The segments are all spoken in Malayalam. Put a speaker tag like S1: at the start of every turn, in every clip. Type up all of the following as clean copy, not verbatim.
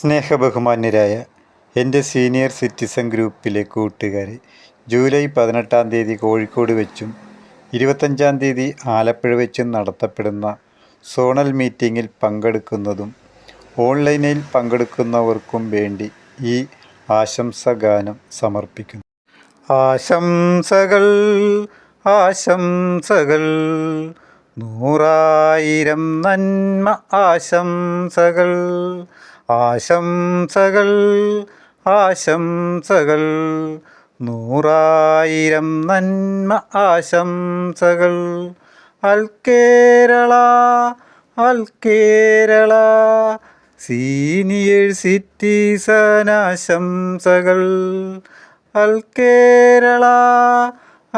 S1: സ്നേഹബഹുമാന്യരായ എൻ്റെ സീനിയർ സിറ്റിസൺ ഗ്രൂപ്പിലെ കൂട്ടുകാരെ, ജൂലൈ 18 കോഴിക്കോട് വെച്ചും 25 ആലപ്പുഴ വെച്ചും നടത്തപ്പെടുന്ന സോണൽ മീറ്റിങ്ങിൽ പങ്കെടുക്കുന്നതും ഓൺലൈനിൽ പങ്കെടുക്കുന്നവർക്കും വേണ്ടി ഈ ആശംസഗാനം സമർപ്പിക്കുന്നു. ആശംസകൾ ആശംസകൾ നൂറായിരം നന്മ ആശംസകൾ, ആശംസകൾ ആശംസകൾ നൂറായിരം നന്മ ആശംസകൾ. അൽ കേരള അൽ കേരള സീനിയർ സിറ്റിസൺ ആശംസകൾ. അൽ കേരള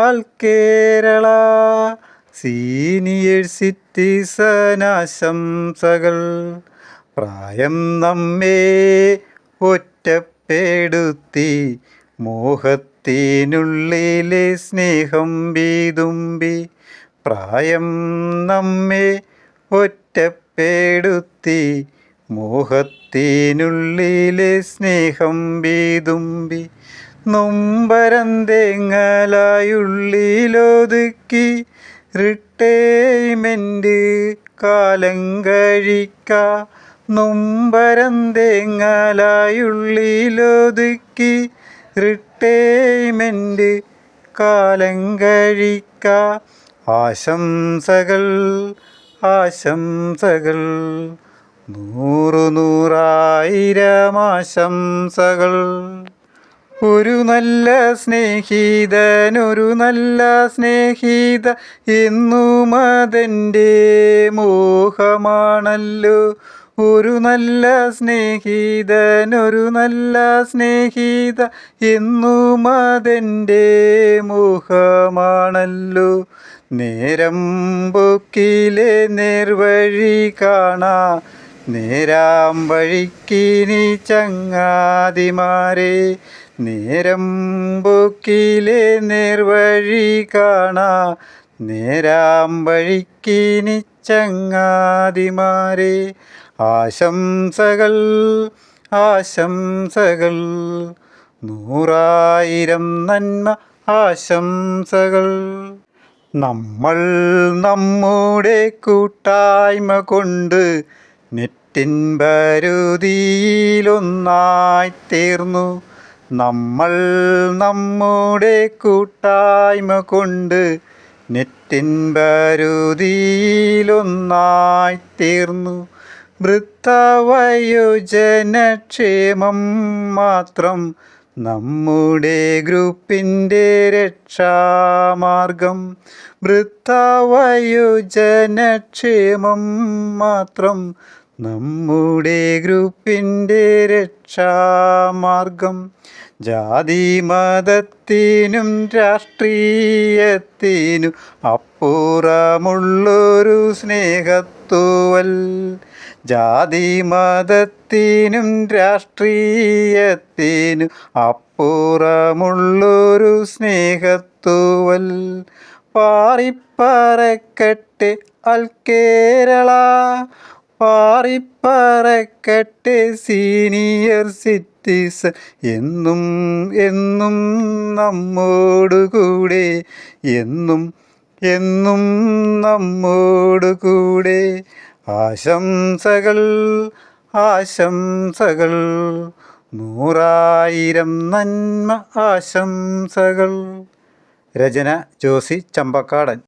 S1: അൽ കേരള സീനിയർ സിറ്റിസൺ ആശംസകൾ. പ്രായം നമ്മെ ഒറ്റപ്പെടുത്തി മോഹത്തിനുള്ളിലെ സ്നേഹം വീതുമ്പി. പ്രായം നമ്മെ ഒറ്റപ്പെടുത്തി മോഹത്തിനുള്ളിലെ സ്നേഹം വീതുമ്പി. നൊമ്പരം തേങ്ങലായുള്ളിലൊതുക്കി റിട്ടേർമെൻ്റ് കാലം കഴിക്കാം. നൊമ്പരം തേങ്ങലായുള്ളിലൊതുക്കി റിട്ടേർമെൻ്റ് കാലം കഴിക്കാം. ആശംസകൾ ആശംസകൾ നൂറായിരം ആശംസകൾ. ഒരു നല്ല സ്നേഹിതൻ ഒരു നല്ല സ്നേഹിത എന്നും അതെൻ്റെ മോഹമാണല്ലോ. ഒരു നല്ല സ്നേഹിതൻ ഒരു നല്ല സ്നേഹിത എന്നും അതെൻ്റെ മോഹമാണല്ലോ. നേരം പോക്കിലെ നേർവഴി കാണാ നേരാം വഴിക്കിനി ചങ്ങാതിമാരെ. നേരം പോക്കിലെ നേർവഴി കാണാ നേരാം വഴിക്കിനി ചങ്ങാതിമാരെ. ആശംസകൾ ആശംസകൾ നൂറായിരം നന്മ ആശംസകൾ. നമ്മൾ നമ്മുടെ കൂട്ടായ്മ കൊണ്ട് നെറ്റിൻ പരിധിയിലൊന്നായിത്തീർന്നു. നമ്മൾ നമ്മുടെ കൂട്ടായ്മ കൊണ്ട് നെറ്റിൻ പരിധിയിലൊന്നായിത്തീർന്നു. വൃദ്ധവയോജനക്ഷേമം മാത്രം നമ്മുടെ ഗ്രൂപ്പിൻ്റെ രക്ഷാമാർഗം. വൃദ്ധവയോജനക്ഷേമം മാത്രം നമ്മുടെ ഗ്രൂപ്പിൻ്റെ രക്ഷാമാർഗം. ജാതി മതത്തിനും രാഷ്ട്രീയത്തിനും അപ്പുറമുള്ളൊരു സ്നേഹത്തൂവൽ. ജാതി മതത്തിനും രാഷ്ട്രീയത്തിനും അപ്പുറമുള്ളൊരു സ്നേഹത്തൂവൽ. പാറിപ്പറക്കട്ടെ അൽ കേരള പാറിപ്പറക്കട്ടെ സീനിയർ സിറ്റിസൺ എന്നും എന്നും നമ്മോടുകൂടെ. എന്നും എന്നും നമ്മോടുകൂടെ. ആശംസകൾ ആശംസകൾ നൂറായിരം നന്മ ആശംസകൾ. രചന ജോസി ചമ്പക്കാടൻ.